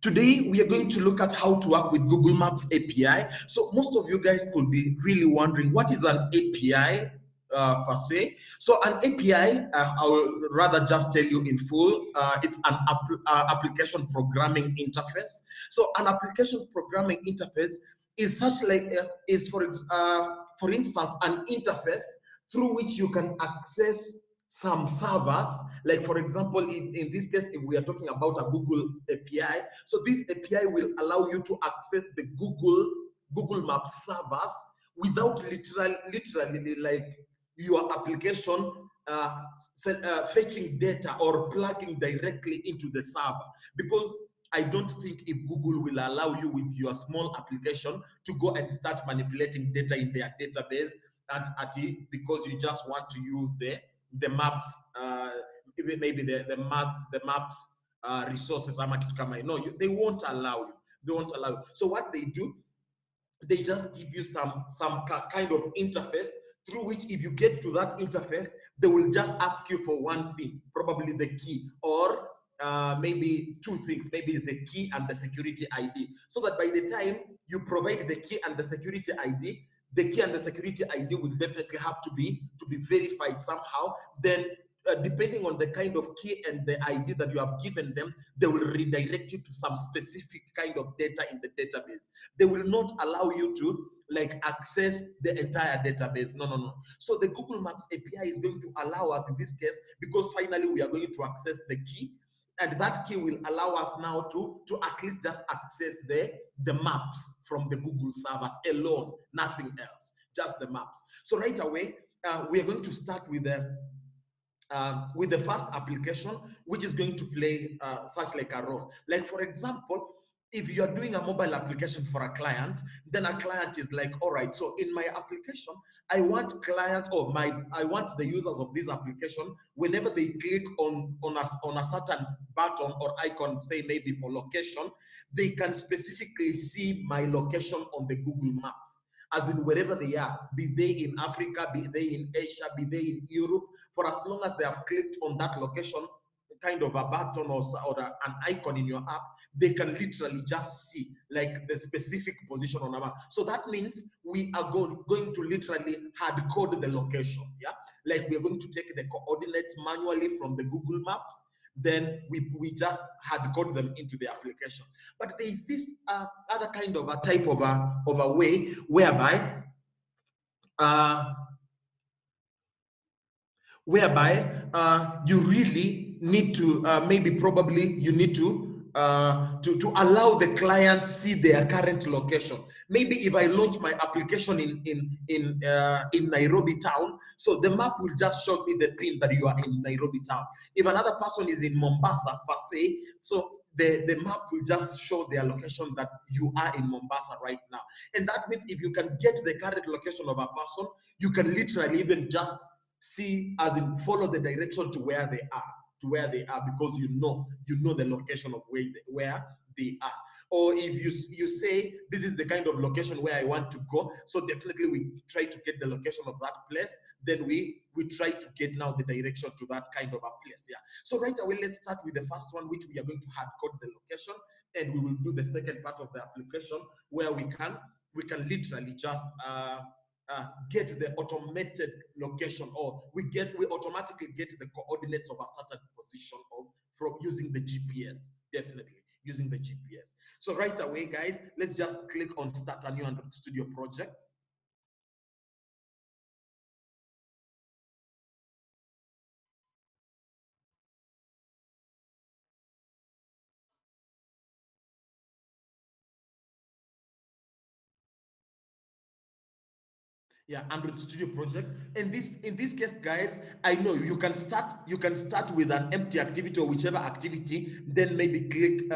Today, we are going to look at how to work with Google Maps API. So most of you guys could be really wondering, what is an API per se? So an API, I will rather just tell you in full, it's an application programming interface. So an application programming interface is such like, for instance, an interface through which you can access some servers, like for example, in this case, if we are talking about a Google API, so this API will allow you to access the Google Maps servers without literally like your application fetching data or plugging directly into the server, because I don't think if Google will allow you with your small application to go and start manipulating data in their database because you just want to use the maps, maybe the maps resources. No, they won't allow you. They won't allow you. So what they do, they just give you some kind of interface through which, if you get to that interface, they will just ask you for one thing, probably the key, or maybe two things, maybe the key and the security ID, so that by the time you provide the key and the security ID, the key and the security ID will definitely have to be verified somehow. Then depending on the kind of key and the ID that you have given them, they will redirect you to some specific kind of data in the database. They will not allow you to like access the entire database. No. So the Google Maps API is going to allow us in this case, because finally we are going to access the key, and that key will allow us now to at least just access the maps from the Google servers alone, nothing else, just the maps. So right away, we are going to start with the first application, which is going to play such like a role. Like for example, if you're doing a mobile application for a client, then a client is like, all right, so in my application, I want I want the users of this application, whenever they click on a certain button or icon, say maybe for location, they can specifically see my location on the Google Maps, as in wherever they are, be they in Africa, be they in Asia, be they in Europe, for as long as they have clicked on that location, kind of a button or an icon in your app, they can literally just see like the specific position on a map. So that means we are going to literally hard code the location. Yeah, like we are going to take the coordinates manually from the Google Maps, then we just hard code them into the application. But there is this other kind of a type of a way whereby you really need to probably you need to allow the client see their current location. Maybe if I launch my application in Nairobi town, so the map will just show me the pin that you are in Nairobi town. If another person is in Mombasa per se, so the map will just show their location that you are in Mombasa right now. And that means if you can get the current location of a person, you can literally even just see, as in follow the direction to where they are, because you know the location of where they are. Or if you say this is the kind of location where I want to go, so definitely we try to get the location of that place, then we try to get now the direction to that kind of a place. Yeah, so right away, let's start with the first one, which we are going to hard code the location, and we will do the second part of the application where we can literally just get the automated location, or we automatically get the coordinates of a certain position from using the GPS, definitely using the GPS. So right away, guys, let's just click on start a new Android Studio project. Yeah, Android Studio project. And in this case, guys, I know you can start with an empty activity or whichever activity, then maybe click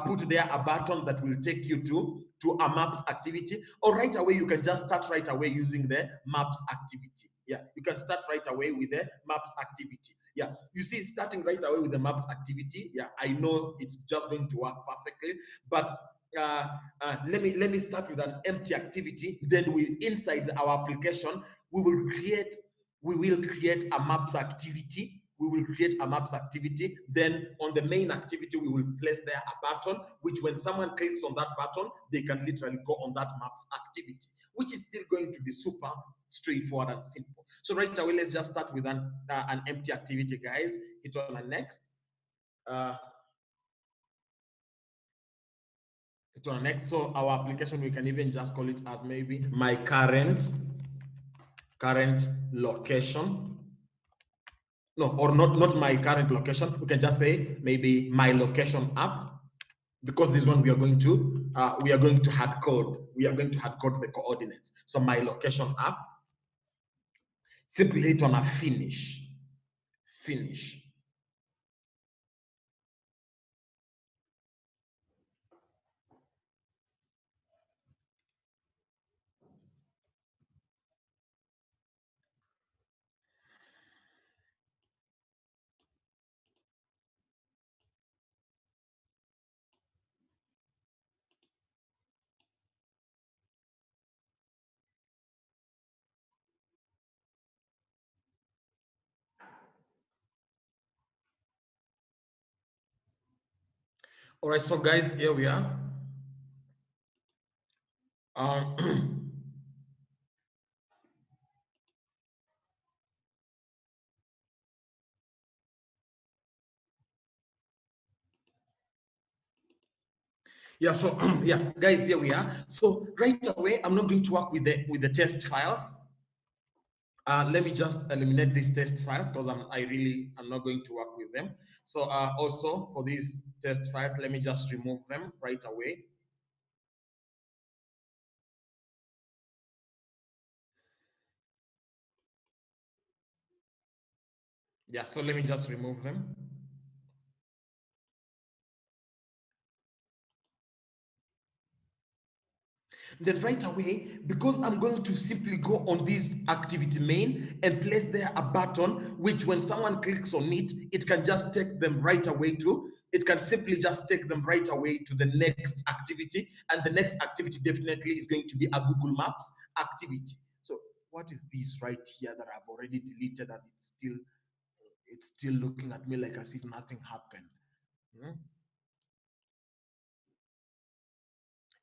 put there a button that will take you to a maps activity, or right away you can just start right away using the maps activity. Yeah, you can start right away with the maps activity. Yeah, you see, starting right away with the maps activity, yeah, I know it's just going to work perfectly, but let me start with an empty activity. Then inside our application, we will create a maps activity. we will create a maps activity. Then on the main activity, we will place there a button, which when someone clicks on that button, they can literally go on that maps activity, which is still going to be super straightforward and simple. So right away, let's just start with an empty activity, guys. Hit on a next. Hit on next. So our application, we can even just call it as maybe my current location. No, or not my current location. We can just say maybe my location app, because this one we are going to hard code. We are going to hard code the coordinates. So my location app. Simply hit on a finish. Finish. All right, so guys, here we are. Yeah, so yeah, guys, here we are. So right away, I'm not going to work with the test files. Let me just eliminate these test files because I'm not going to work with them. So also for these test files, let me just remove them right away. Yeah, so let me just remove them. Then right away, because I'm going to simply go on this activity main and place there a button, which when someone clicks on it, it can just take them right away to, it can simply just take them right away to the next activity. And the next activity definitely is going to be a Google Maps activity. So what is this right here that I've already deleted and it's still looking at me like as if nothing happened? Hmm?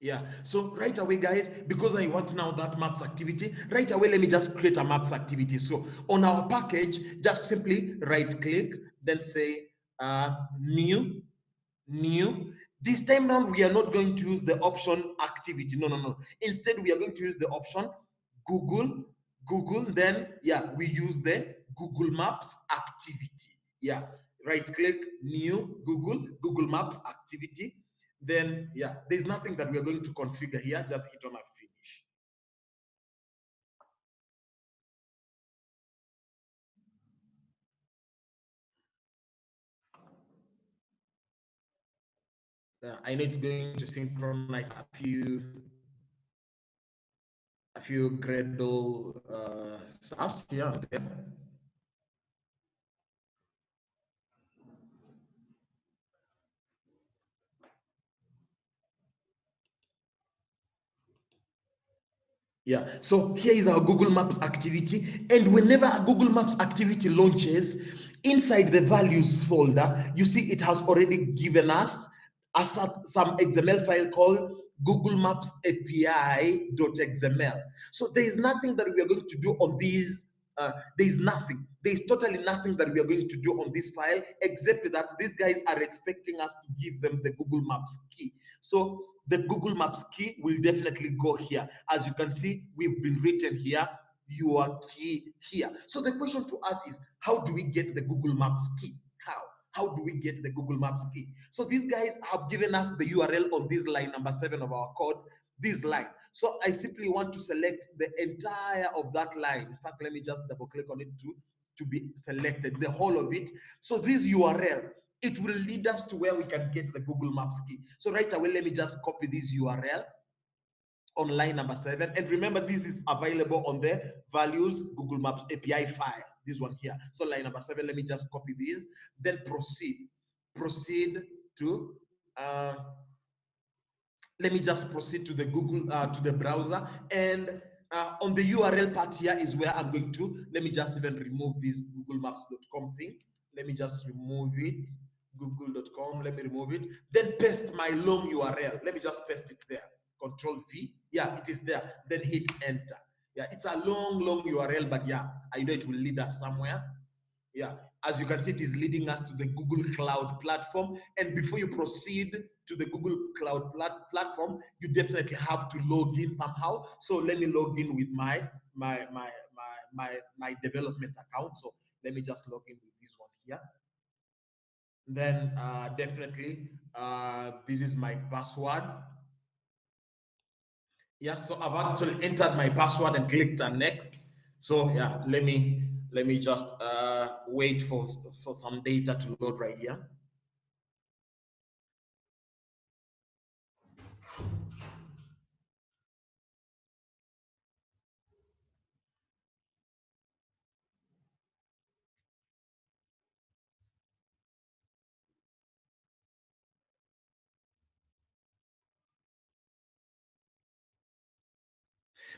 Yeah, so right away, guys, because I want now that maps activity, right away, let me just create a maps activity. So on our package, just simply right click, then say new. This time around, we are not going to use the option activity. No. Instead, we are going to use the option Google. Then, yeah, we use the Google Maps activity. Yeah, right click, new, Google Maps activity. Then, yeah, there's nothing that we are going to configure here. Just hit on a finish. I know it's going to synchronize a few Gradle stuffs here and there. Yeah, so here is our Google Maps activity. And whenever a Google Maps activity launches, inside the values folder, you see it has already given us some XML file called Google Maps API.xml. So there is nothing that we are going to do on these. There is nothing. There is totally nothing that we are going to do on this file, except that these guys are expecting us to give them the Google Maps key. So the Google Maps key will definitely go here. As you can see, we've been written here, your key here. So the question to us is, how do we get the Google Maps key? How do we get the Google Maps key? So these guys have given us the URL on this line number 7 of our code, this line. So I simply want to select the entire of that line. In fact, let me just double click on it to be selected, the whole of it. So this URL, it will lead us to where we can get the Google Maps key. So right away, let me just copy this URL on line number 7. And remember, this is available on the values Google Maps API file, this one here. So line number 7, let me just copy this, then proceed to, let me just proceed to the Google, to the browser. And on the URL part here is where I'm going to, let me just even remove this googlemaps.com thing. Let me just remove it. Google.com. Let me remove it. Then paste my long URL. Let me just paste it there. Control V. Yeah, it is there. Then hit enter. Yeah, it's a long URL, but yeah, I know it will lead us somewhere. Yeah, as you can see, it is leading us to the Google Cloud platform. And before you proceed to the Google Cloud platform, you definitely have to log in somehow. So let me log in with my development account. So let me just log in with this one here. Then definitely this is my password. Yeah, so I've actually entered my password and clicked on next. So yeah, let me just wait for some data to load right here.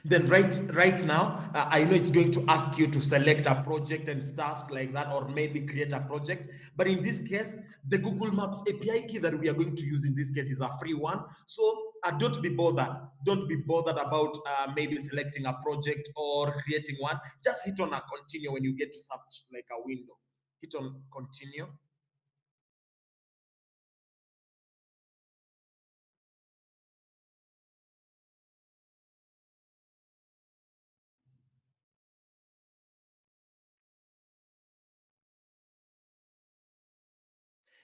Then right now, I know it's going to ask you to select a project and stuff like that, or maybe create a project. But in this case, the Google Maps API key that we are going to use in this case is a free one. So don't be bothered. Don't be bothered about maybe selecting a project or creating one. Just hit on a continue when you get to such like a window. Hit on continue.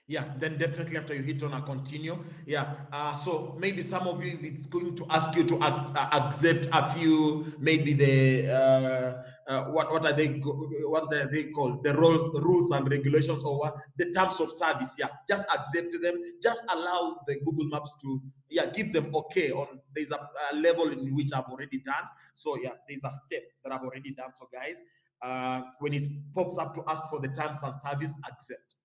Yeah, then definitely after you hit on a continue, yeah. So maybe some of you, it's going to ask you to accept a few, maybe the what are they called? The rules and regulations, or what, the terms of service. Yeah, just accept them. Just allow the Google Maps to, yeah, give them okay on. There's a level in which I've already done. So yeah, there's a step that I've already done. So guys, when it pops up to ask for the terms and service,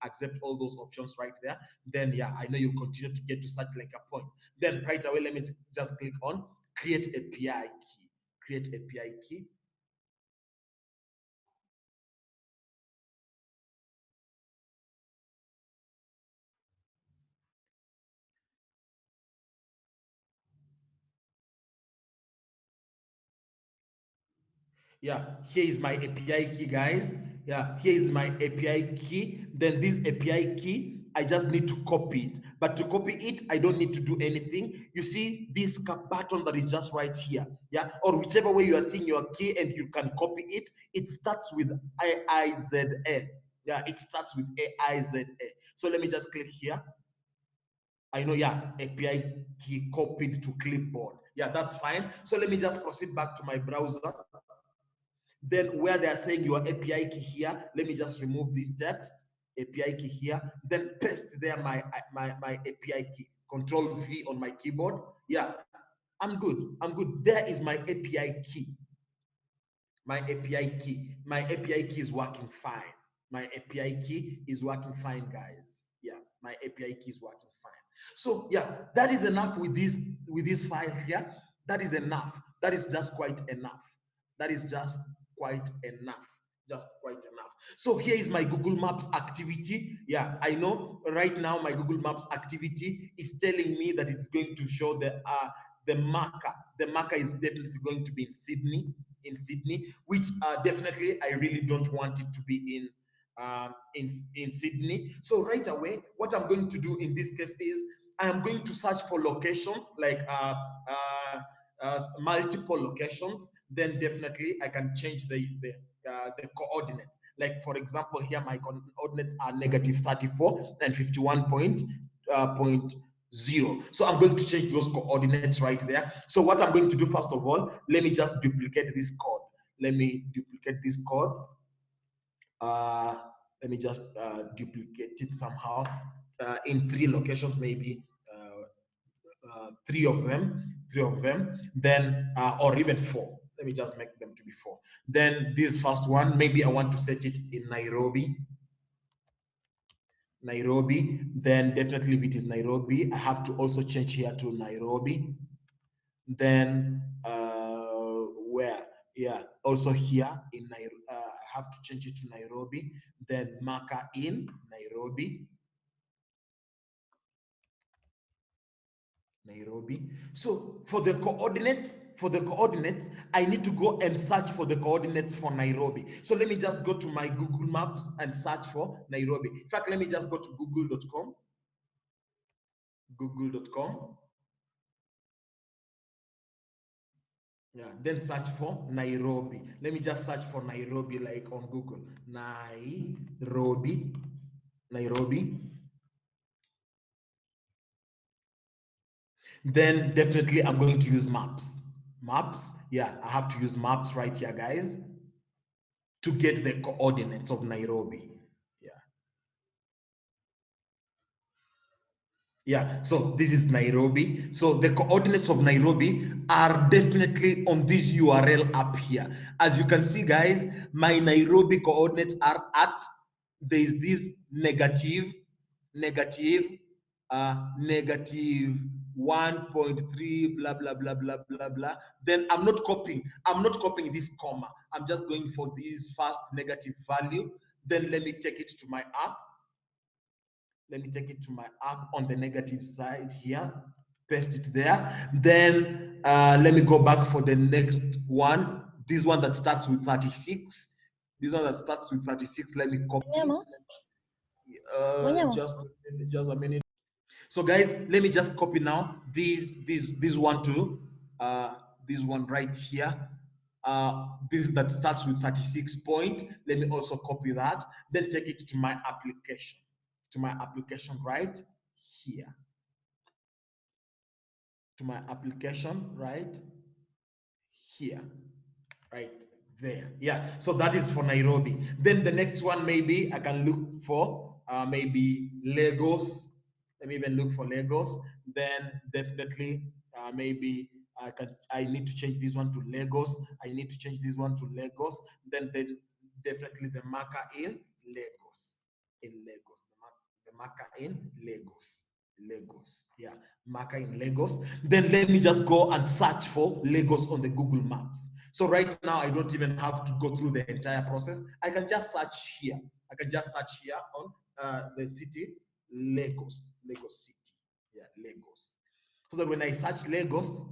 accept all those options right there. Then yeah, I know you'll continue to get to such like a point. Then right away, let me just click on create API key. Create API key. Yeah, here is my API key, guys. Yeah, here is my API key. Then this API key, I just need to copy it. But to copy it, I don't need to do anything. You see this button that is just right here. Yeah, or whichever way you are seeing your key and you can copy it, it starts with AIZA. Yeah, it starts with AIZA. So let me just click here. I know, yeah, API key copied to clipboard. Yeah, that's fine. So let me just proceed back to my browser. Then where they are saying your API key here, let me just remove this text, API key here, then paste there my API key, Control V on my keyboard. Yeah, I'm good. I'm good. There is my API key. My API key. My API key is working fine. My API key is working fine, guys. Yeah, my API key is working fine. So yeah, that is enough with this file here. That is enough. That is just quite enough. That is just quite enough. Just quite enough. So here is my Google Maps activity. Yeah, I know right now my Google Maps activity is telling me that it's going to show the marker. The marker is definitely going to be in Sydney, which definitely I really don't want it to be in Sydney. So right away, what I'm going to do in this case is I am going to search for locations like multiple locations. Then definitely I can change the coordinates. Like for example, here my coordinates are -34 and 51.0. So I'm going to change those coordinates right there. So what I'm going to do first of all, let me just duplicate this code. Let me duplicate this code. Uh, Let me just duplicate it somehow in 3 locations, maybe three of them, then or even 4. Let me just make them to be 4. Then this first one, maybe I want to set it in Nairobi. Then definitely if it is Nairobi, I have to also change here to Nairobi. Then where? Yeah, also here in Nairobi, I have to change it to Nairobi. Then marker in Nairobi. Nairobi. So for the coordinates, I need to go and search for the coordinates for Nairobi. So let me just go to my Google Maps and search for Nairobi. In fact, let me just go to google.com. Google.com. Yeah, then search for Nairobi. Let me just search for Nairobi like on Google. Nairobi. Nairobi. Then definitely I'm going to use maps. Maps, yeah, I have to use maps right here, guys, to get the coordinates of Nairobi. Yeah. Yeah, so this is Nairobi. So the coordinates of Nairobi are definitely on this URL up here. As you can see, guys, my Nairobi coordinates are at, there is this negative 1.3, blah, blah, blah, blah, blah, blah. Then I'm not copying this comma. I'm just going for this first negative value. Then let me take it to my app. Let me take it to my app on the negative side here, paste it there. Then let me go back for the next one. This one that starts with 36. This one that starts with 36, let me copy. Just a minute. So guys, let me just copy now this one too. This one right here. This that starts with 36 point. Let me also copy that. Then take it to my application. To my application right here. To my application right here. Right there. Yeah, so that is for Nairobi. Then the next one, maybe I can look for maybe Lagos. Let me even look for Lagos. Then definitely maybe I need to change this one to Lagos. I need to change this one to Lagos. Then definitely the marker in Lagos. In Lagos. The marker in Lagos. Lagos. Yeah, marker in Lagos. Then let me just go and search for Lagos on the Google Maps. So right now, I don't even have to go through the entire process. I can just search here. I can just search here on the city, Lagos City. Yeah, Lagos. So that when I search Lagos,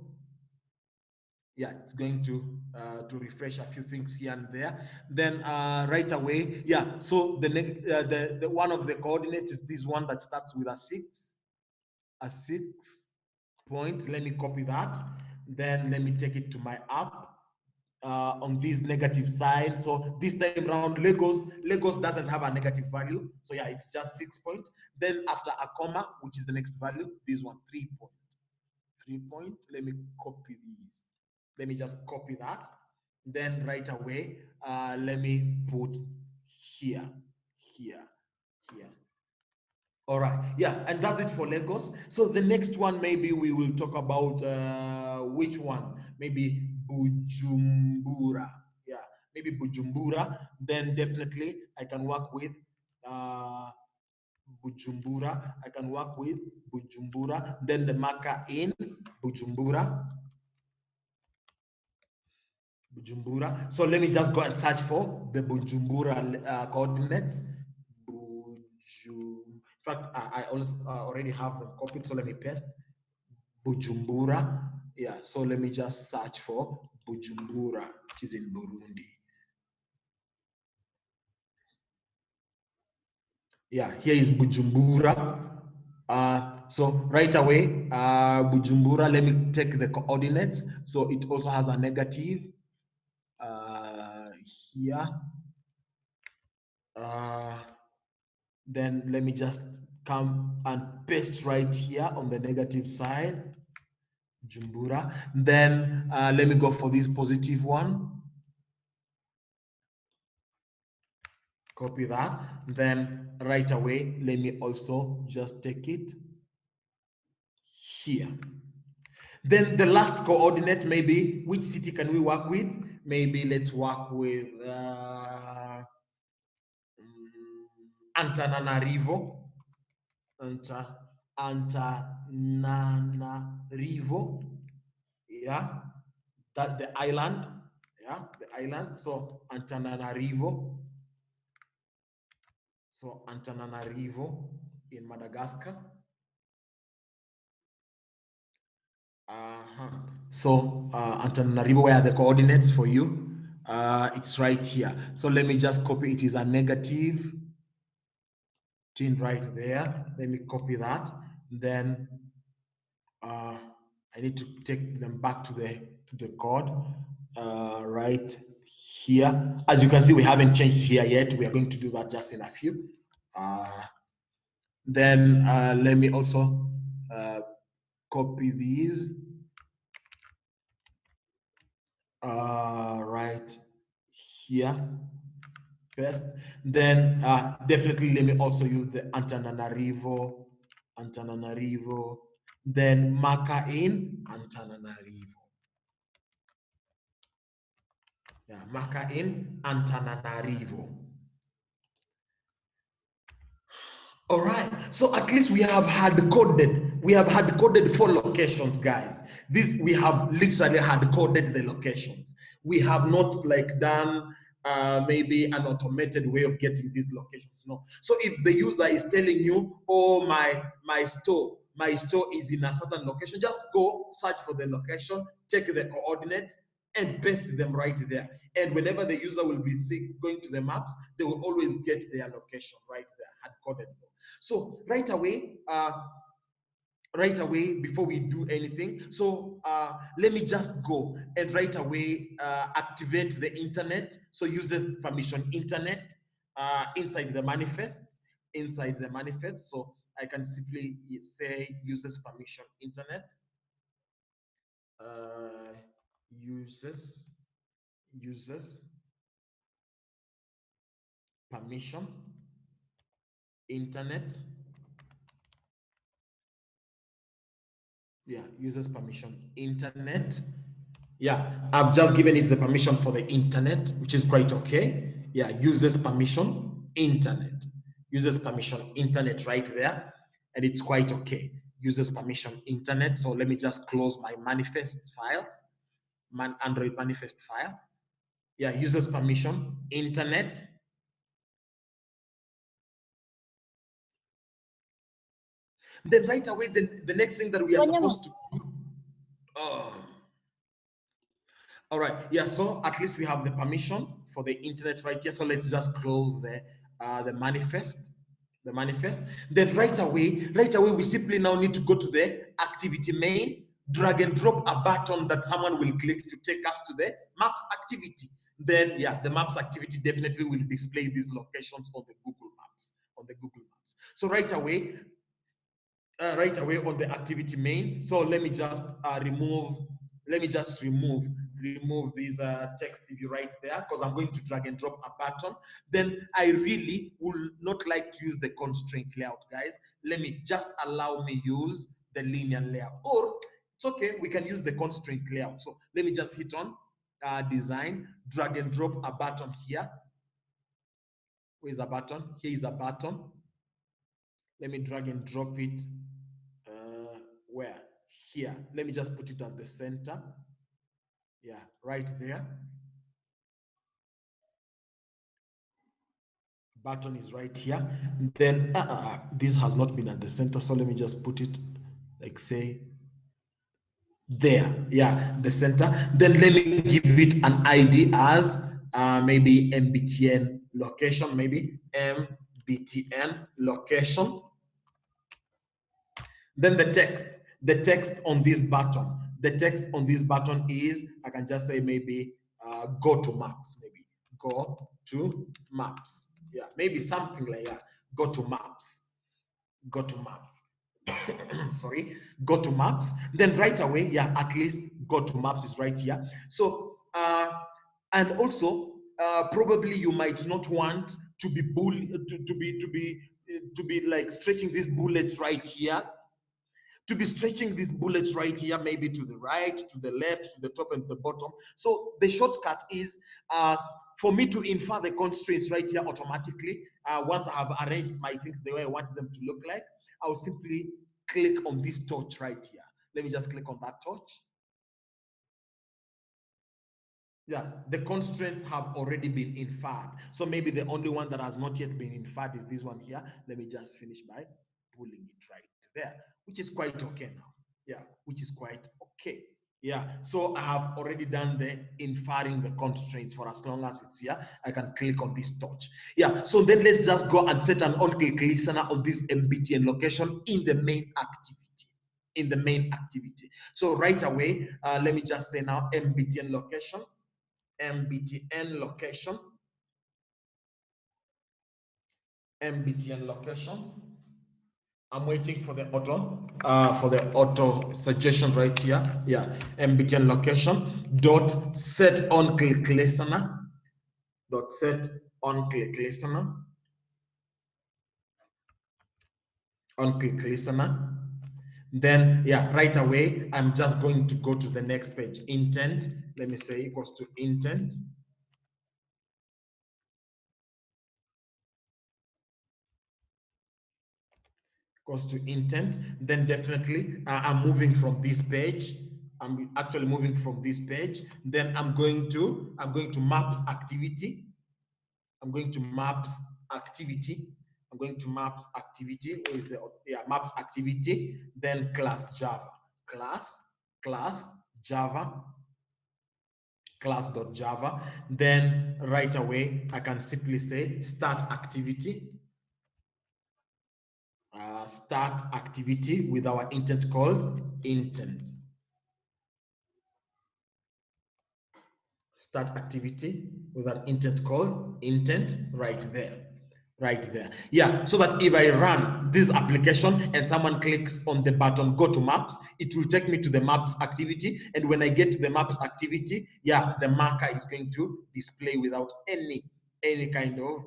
yeah, it's going to refresh a few things here and there. Then right away, yeah. So the one of the coordinates is this one that starts with a 6. A 6 point. Let me copy that. Then let me take it to my app. On this negative side. So this time around, Lagos doesn't have a negative value. So yeah, it's just 6 point. Then after a comma, which is the next value, this one, 3 point. 3 point. Let me copy these. Let me just copy that. Then right away, let me put here. All right, yeah, and that's it for Lagos. So the next one, maybe we will talk about which one? Maybe Bujumbura. Yeah, maybe Bujumbura. Then definitely I can work with Bujumbura. I can work with Bujumbura. Then the marker in Bujumbura. Bujumbura. So let me just go and search for the Bujumbura coordinates. In fact, I also already have them copied, so let me paste Bujumbura. Yeah, so let me just search for Bujumbura, which is in Burundi. Yeah, here is Bujumbura. So right away, Bujumbura, let me take the coordinates. So it also has a negative here. Then let me just come and paste right here on the negative side, Jumbura. Then let me go for this positive one. Copy that. Then right away, let me also just take it here. Then the last coordinate, maybe which city can we work with? Maybe let's work with Antananarivo. Antananarivo. Yeah, that the island. Yeah, the island. So Antananarivo. So Antananarivo in Madagascar. Uh-huh. So Antananarivo, where are the coordinates for you? It's right here. So let me just copy. It is a negative 10 right there. Let me copy that. Then uh, I need to take them back to the code right here. As you can see, we haven't changed here yet. We are going to do that just in a few. Then let me also copy these right here. First, then definitely let me also use the Antananarivo, then marker in Antananarivo. Yeah, marker in Antananarivo. All right, so at least we have hard coded. We have hard coded 4 locations, guys. This we have literally hard coded the locations. We have not like done maybe an automated way of getting these locations. No. So if the user is telling you, "Oh, my store is in a certain location," just go search for the location, take the coordinates, and paste them right there. And whenever the user will be going to the maps, they will always get their location right there, hard coded. So right away before we do anything, so let me just go and right away activate the internet. So uses permission internet inside the manifest. So I can simply say uses permission internet, uh, uses permission internet. Yeah, uses permission internet. Yeah, I've just given it the permission for the internet, which is quite okay. Yeah, uses permission internet. Uses permission internet right there, and it's quite okay. Uses permission internet. So let me just close my manifest files, Android manifest file. Yeah, uses permission internet. Then right away, the next thing that we are supposed to do. All right, yeah, so at least we have the permission for the internet right here. So let's just close the manifest, Then right away, we simply now need to go to the activity main, drag and drop a button that someone will click to take us to the maps activity. Then yeah, the maps activity definitely will display these locations on the Google Maps, So right away on the activity main. So let me just remove this text if you right there, because I'm going to drag and drop a button. Then I really will not like to use the constraint layout, guys. Let me just allow me use the linear layout, or it's okay, we can use the constraint layout. So let me just hit on design, drag and drop a button here. Where is a button? Here is a button. Let me drag and drop it where? Here. Let me just put it at the center. Yeah, right there. Button is right here. Then this has not been at the center, so let me just put it like say there. Yeah, the center. Then let me give it an ID as maybe MBTN location, maybe MBTN location. Then the text on this button, is, I can just say maybe go to maps, maybe go to maps. Yeah, maybe something like that. Go to maps. Sorry, go to maps. Then right away, yeah, at least go to maps is right here. So and also probably you might not want to be to be like stretching these bullets right here, maybe to the right, to the left, to the top, and the bottom. So the shortcut is for me to infer the constraints right here automatically. Once I have arranged my things the way I want them to look like, I'll simply click on this torch right here. Let me just click on that torch. Yeah, the constraints have already been inferred. So maybe the only one that has not yet been inferred is this one here. Let me just finish by pulling it right there, which is quite okay now. Yeah, which is quite okay. Yeah, so I have already done the inferring the constraints. For as long as it's here, I can click on this touch. Yeah, so then let's just go and set an on-click listener of this MBTN location in the main activity. In the main activity. So right away, let me just say now MBTN location, MBTN location, MBTN location. I'm waiting for the auto suggestion right here. Yeah, MBTN location dot set on click listener dot set on click listener on click listener. Then yeah, right away I'm just going to go to the next page. Intent. Let me say equals to intent. Goes to intent, then definitely I'm moving from this page. I'm actually moving from this page. Then I'm going to maps activity. I'm going to maps activity. I'm going to maps activity. Where is the maps activity? Then class Java. Class Java. Class.java. Then right away I can simply say start activity. Start activity with our intent called intent. Start activity with an intent called intent right there. Right there. Yeah, so that if I run this application and someone clicks on the button go to maps, it will take me to the maps activity. And when I get to the maps activity, yeah, the marker is going to display without any kind of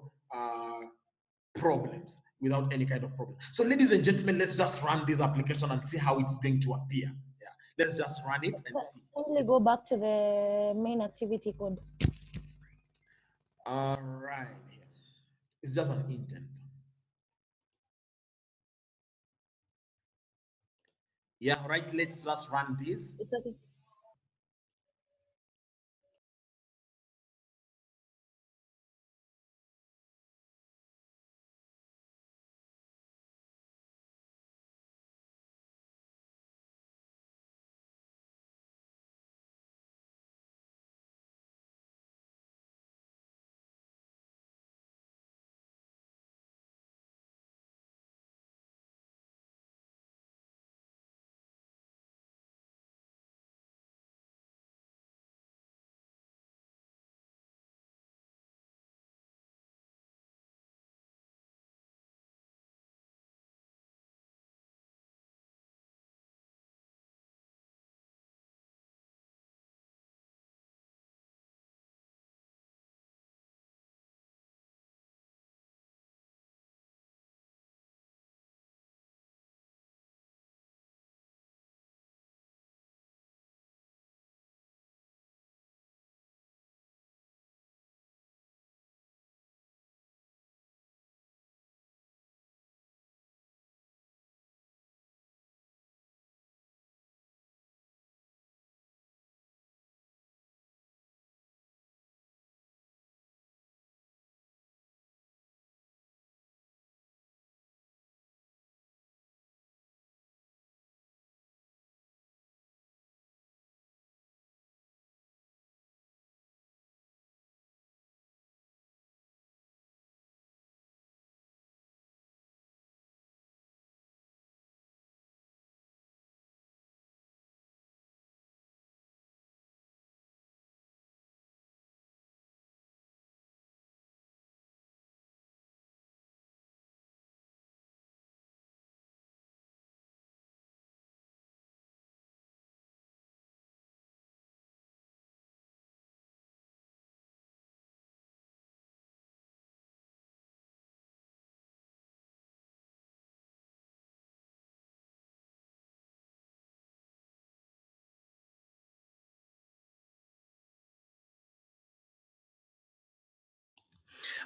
problems, without any kind of problem. So ladies and gentlemen, let's just run this application and see how it's going to appear. Yeah, let's just run it and see. Only go back to the main activity code. All right, it's just an intent. Yeah, right, let's just run this. It's okay.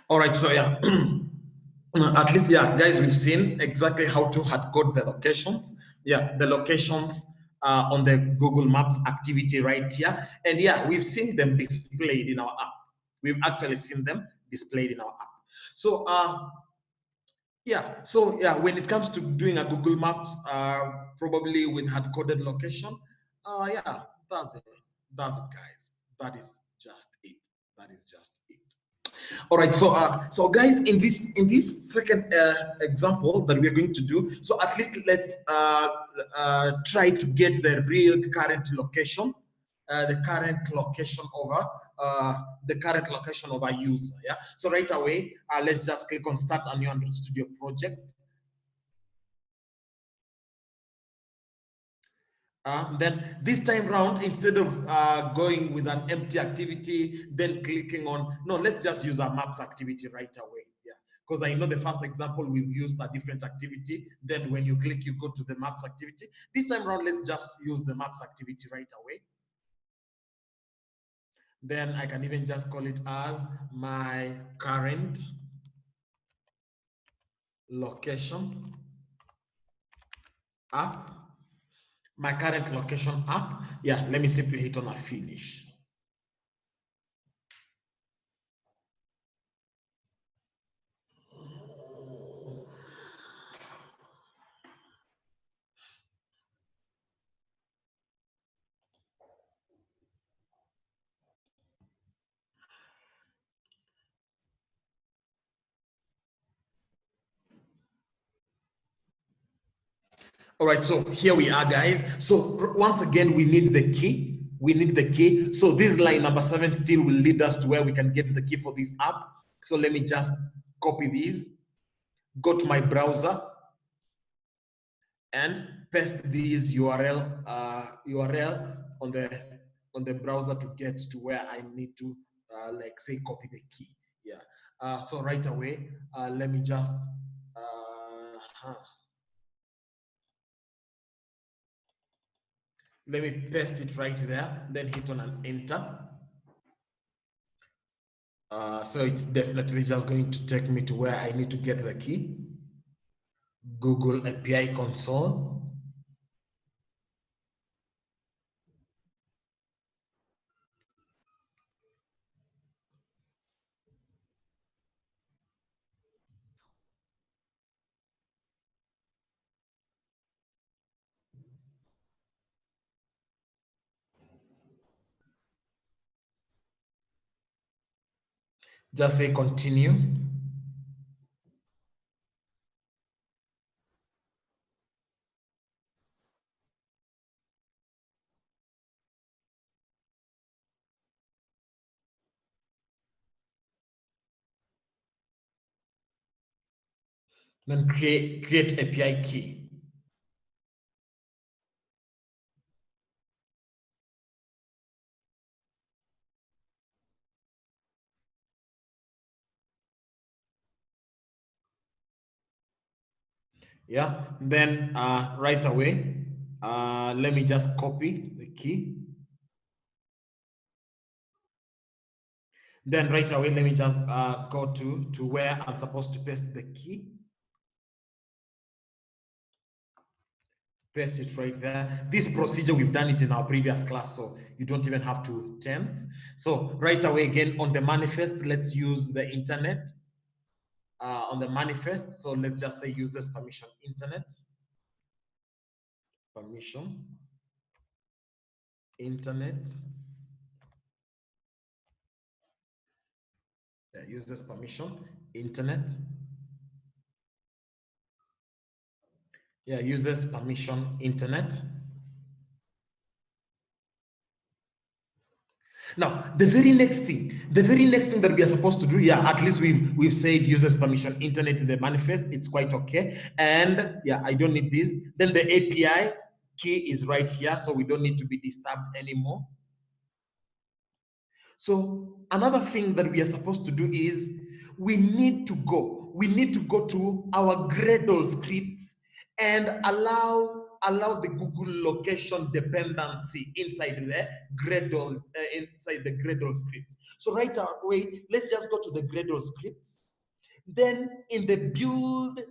All right, so yeah, at least, yeah, guys, we've seen exactly how to hard code the locations. Yeah, the locations on the Google Maps activity right here. And yeah, we've seen them displayed in our app. We've actually seen them displayed in our app. So yeah, when it comes to doing a Google Maps, probably with hard-coded location, yeah, that's it. That's it, guys. That is just it. That is just it. All right, so guys, in this second example that we're going to do, so at least let's try to get the real current location, the current location of our user. Yeah. So right away, let's just click on Start a new Android Studio project. Then this time round, instead of going with an empty activity, then clicking on, no, let's just use our maps activity right away. Yeah, because I know the first example we've used a different activity. Then when you click, you go to the maps activity. This time round, let's just use the maps activity right away. Then I can even just call it as my current location app. My current location app. Yeah, let me simply hit on a finish. All right, so here we are, guys. So once again, we need the key. We need the key. So this line number 7 still will lead us to where we can get the key for this app. So let me just copy these, go to my browser, and paste these URL on the browser to get to where I need to, like say, copy the key. Yeah. So right away, let me just. Let me paste it right there, then hit on an enter. So it's definitely just going to take me to where I need to get the key. Google API console. Just say continue. Then create API key. Yeah, then right away, let me just copy the key. Then right away, let me just go to where I'm supposed to paste the key. Paste it right there. This procedure, we've done it in our previous class, so you don't even have to tense. So right away, again, on the manifest, let's use the internet. On the manifest, so let's just say users permission internet. Permission internet. Yeah, users permission internet. Yeah, users permission internet. Now, the very next thing that we are supposed to do, yeah, at least we've said users permission internet in the manifest. It's quite okay. And yeah, I don't need this. Then the API key is right here, so we don't need to be disturbed anymore. So another thing that we are supposed to do is we need to go to our Gradle scripts and allow the Google location dependency inside the Gradle script. So right away, let's just go to the Gradle scripts. Then in the build.gradle,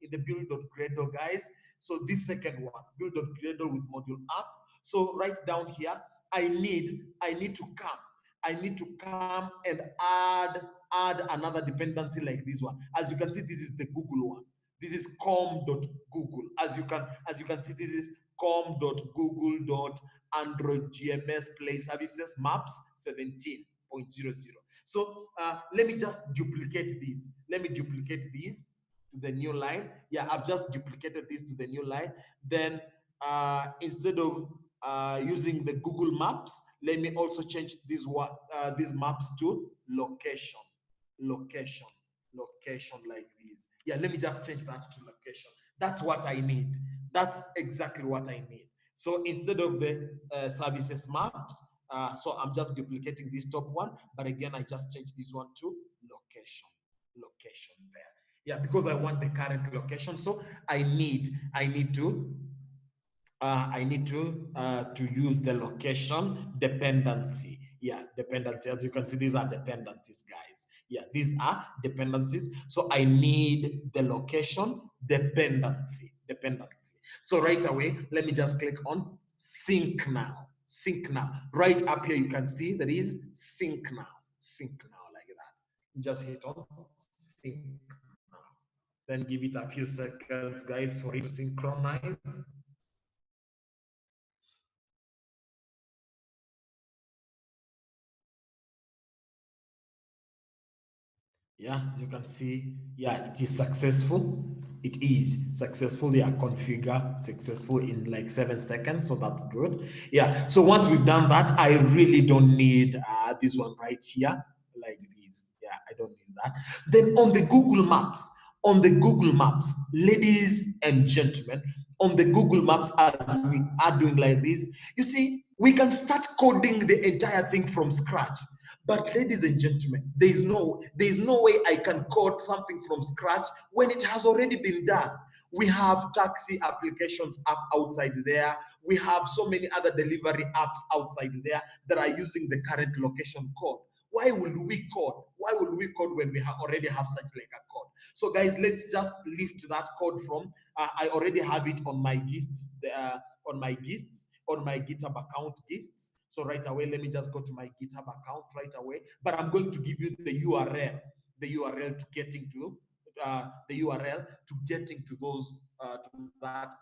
in the build.gradle, guys. So this second one, build.gradle with module app. So right down here, I need to come and add another dependency like this one. As you can see, this is the Google one. This is com.google. As you can see, this is com.google.android GMS play services maps 17.00. So let me just duplicate this. Let me duplicate this to the new line. Yeah, I've just duplicated this to the new line. Then instead of using the Google Maps, let me also change these maps to location like this. Yeah, let me just change that to location. That's what I need. That's exactly what I need. So instead of the services maps, so I'm just duplicating this top one, but again, I just changed this one to location there. Yeah, because I want the current location. So I need to use the location dependency. Yeah, dependency. As you can see, these are dependencies, guys. Yeah, these are dependencies. So I need the location dependency. So right away, let me just click on sync now. Right up here, you can see there is sync now like that. Just hit on sync now. Then give it a few seconds, guys, for it to synchronize. Yeah, as you can see, yeah, it is successful. It is successful. Yeah, configure successful in like 7 seconds. So that's good. Yeah. So once we've done that, I really don't need this one right here, like this. Yeah, I don't need that. Then on the Google Maps, ladies and gentlemen, on the Google Maps, as we are doing like this, you see, we can start coding the entire thing from scratch. But ladies and gentlemen, there is no way I can code something from scratch when it has already been done. We have taxi applications up outside there. We have so many other delivery apps outside there that are using the current location code. Why will we code? Why will we code when we already have such like a code? So guys, let's just lift that code from. I already have it on my on my GitHub account gists. So right away, let me just go to my GitHub account right away. But I'm going to give you the URL to getting to those to that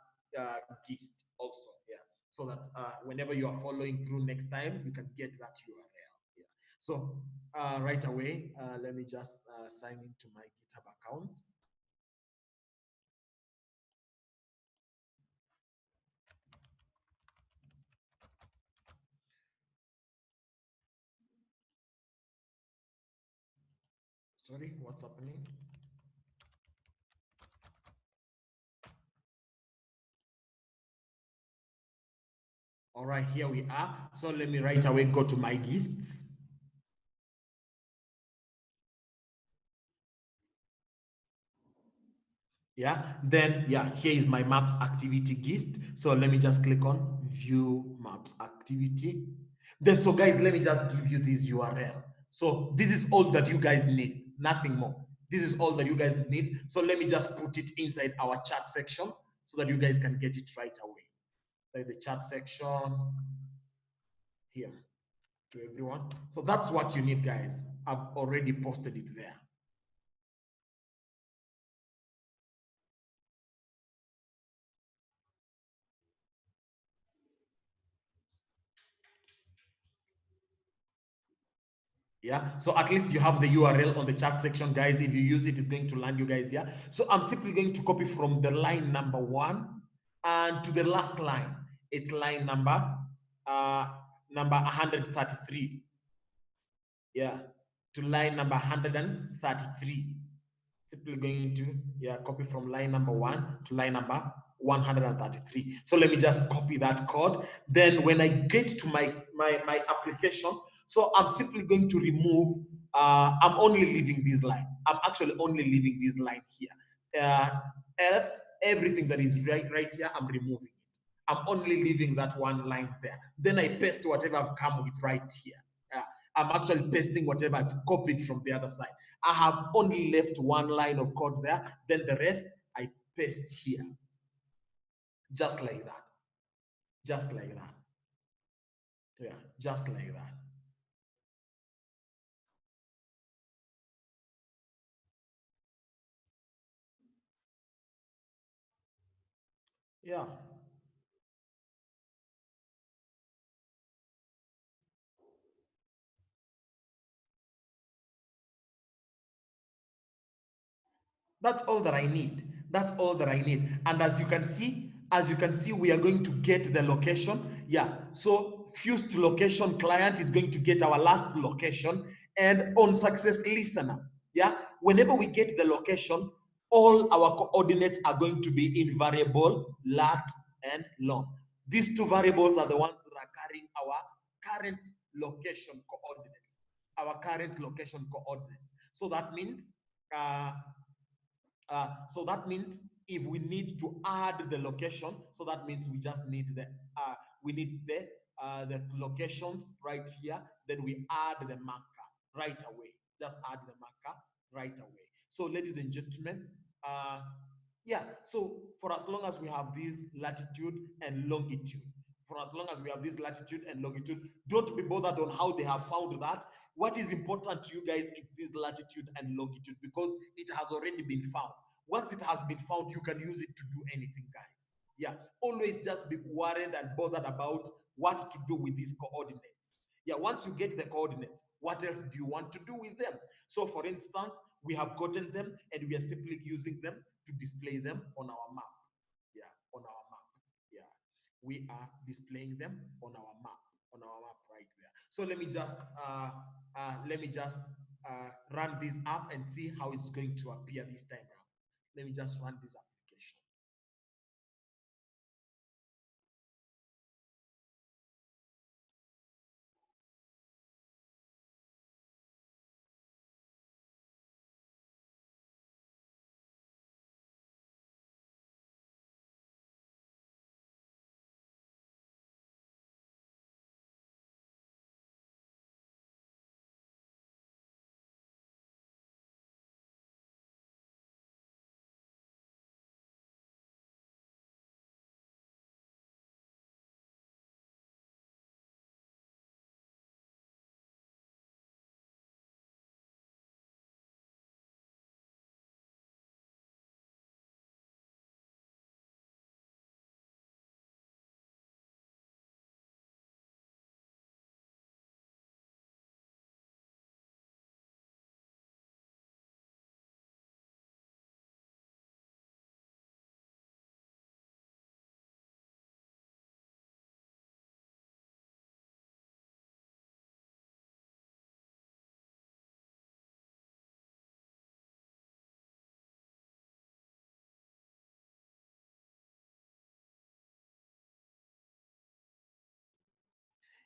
gist also. Yeah. So that whenever you are following through next time, you can get that URL. Yeah. So right away, let me just sign into my GitHub account. Sorry, what's happening? All right, here we are. So let me right away go to my gists. Yeah, then yeah, here is my maps activity gist. So let me just click on view maps activity. Then so guys, let me just give you this URL. So this is all that you guys need, nothing more. This is all that you guys need. So let me just put it inside our chat section so that you guys can get it right away. Like the chat section here to everyone. So that's what you need, guys. I've already posted it there. Yeah, so at least you have the URL on the chat section, guys. If you use it, it's going to land you guys here. So I'm simply going to copy from the line number 1 and to the last line. It's line number 133. Yeah, to line number 133. Simply going to copy from line number 1 to line number 133. So let me just copy that code. Then when I get to my application, so I'm simply going to remove, I'm only leaving this line. I'm actually only leaving this line here. Else everything that is right here, I'm removing it. I'm only leaving that one line there. Then I paste whatever I've come with right here. I'm actually pasting whatever I've copied from the other side. I have only left one line of code there. Then the rest, I paste here, just like that, just like that. Yeah, just like that. Yeah. That's all that I need. That's all that I need. And as you can see, we are going to get the location. Yeah. So fused location client is going to get our last location, and on success listener. Yeah. Whenever we get the location, all our coordinates are going to be in variable lat and long. These two variables are the ones that are carrying our current location coordinates. Our current location coordinates. So that means if we need to add the location, so that means we just need the locations right here. Then we add the marker right away. Just add the marker right away. So, ladies and gentlemen, yeah. So for as long as we have this latitude and longitude, don't be bothered on how they have found that. What is important to you guys is this latitude and longitude, because it has already been found. Once it has been found, you can use it to do anything, guys. Yeah, always just be worried and bothered about what to do with these coordinates. Yeah, once you get the coordinates, what else do you want to do with them? So for instance, we have gotten them and we are simply using them to display them on our map. Yeah, on our map. Yeah, we are displaying them on our map, right there. So let me just run this up and see how it's going to appear this time around. Let me just run this application.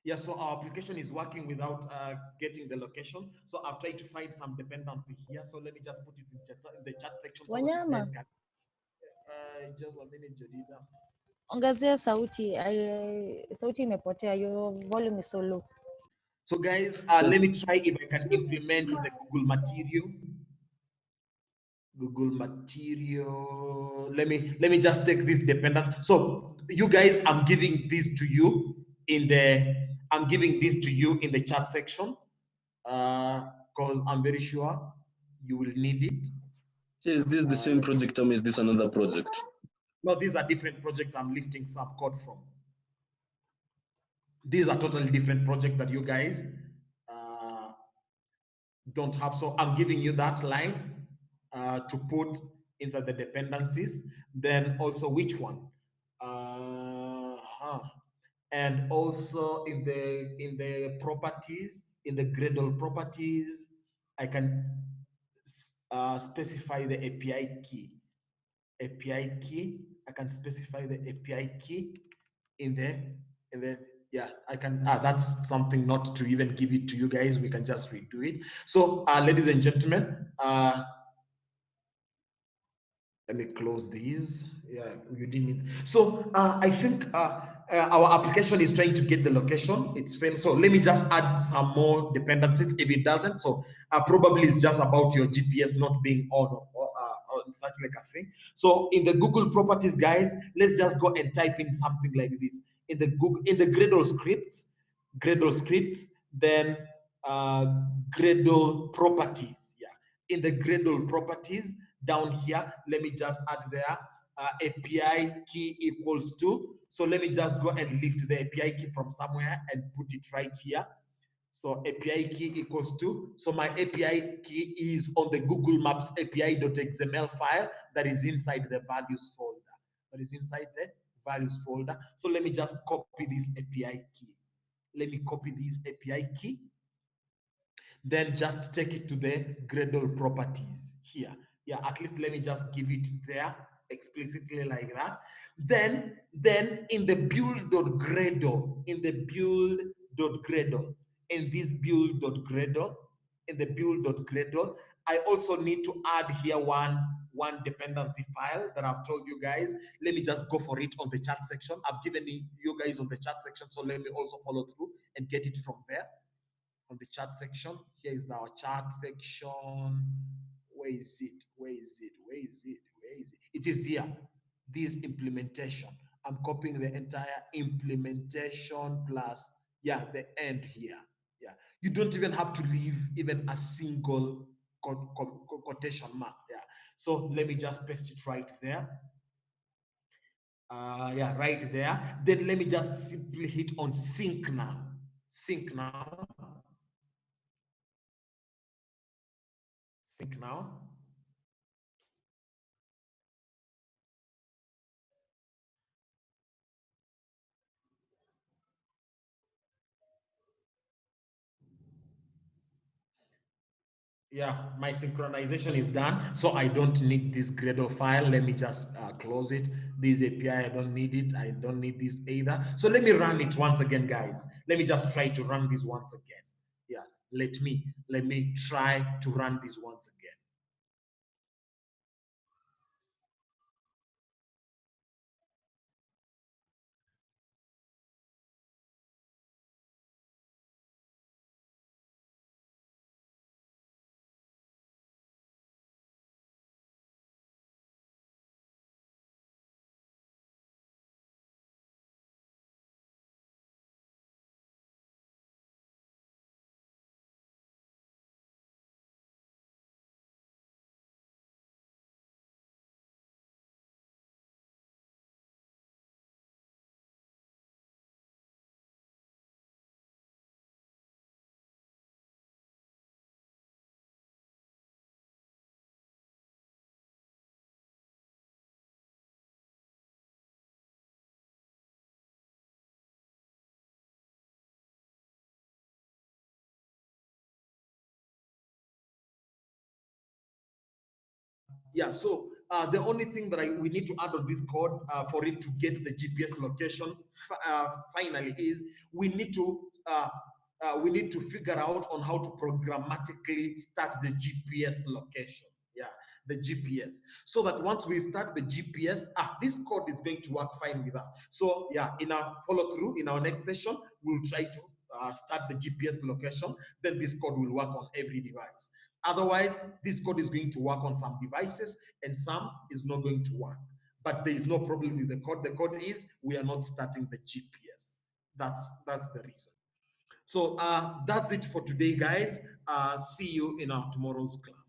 Yeah, so our application is working without getting the location. So I've tried to find some dependency here. So let me just put it in the chat section so that you Wanyama, guys can. Just a minute, Jadida. ongezea sauti. Sauti imepotea. Your volume is so low. So guys, let me try if I can implement the Google material. Let me just take this dependence. So you guys, I'm giving this to you in the chat section, because I'm very sure you will need it. Is this the same project or is this another project? No, these are different projects. I'm lifting some code from. These are totally different projects that you guys don't have. So I'm giving you that line to put into the dependencies. Then also which one? And also in the properties, in the Gradle properties, I can specify the API key. I can specify the API key in the yeah, I can. That's something not to even give it to you guys. We can just redo it. So, ladies and gentlemen, let me close these. Yeah, you didn't. So, I think our application is trying to get the location. It's fine. So let me just add some more dependencies if it doesn't. So probably it's just about your GPS not being on, or such like a thing. So in the Google properties, guys, let's just go and type in something like this in the Google, in the Gradle scripts, then Gradle properties. Yeah, in the Gradle properties down here, let me just add there API key equals to. So let me just go and lift the API key from somewhere and put it right here. So API key equals to, so my API key is on the Google Maps API.xml file that is inside the values folder. So let me just copy this API key. Let me copy this API key. Then just take it to the Gradle properties here. Yeah, at least let me just give it there explicitly like that. Then in the build.gradle, in the build.gradle, in this build.gradle, in the build.gradle, I also need to add here one dependency file that I've told you guys. Let me just go for it on the chat section. I've given you guys on the chat section, so let me also follow through and get it from there. On the chat section, here is our chat section. Where is it? It is here. This implementation. I'm copying the entire implementation plus, yeah, the end here. Yeah, you don't even have to leave even a single quotation mark. Yeah, so let me just paste it right there. Yeah, right there. Then let me just simply hit on sync now. Sync now. Sync now. Yeah, my synchronization is done, so I don't need this Gradle file. Let me just close it. This API, I don't need it. I don't need this either. So let me run it once again, guys. Let me just try to run this once again. Yeah, let me try to run this once again. Yeah, so the only thing that we need to add on this code for it to get the GPS location finally is we need to figure out on how to programmatically start the GPS location. Yeah, the GPS, so that once we start the GPS, this code is going to work fine with us. So yeah, in our follow through in our next session, we'll try to start the GPS location. Then this code will work on every device. Otherwise, this code is going to work on some devices and some is not going to work. But there is no problem with the code. The code is we are not starting the GPS. That's the reason. So that's it for today, guys. See you in our tomorrow's class.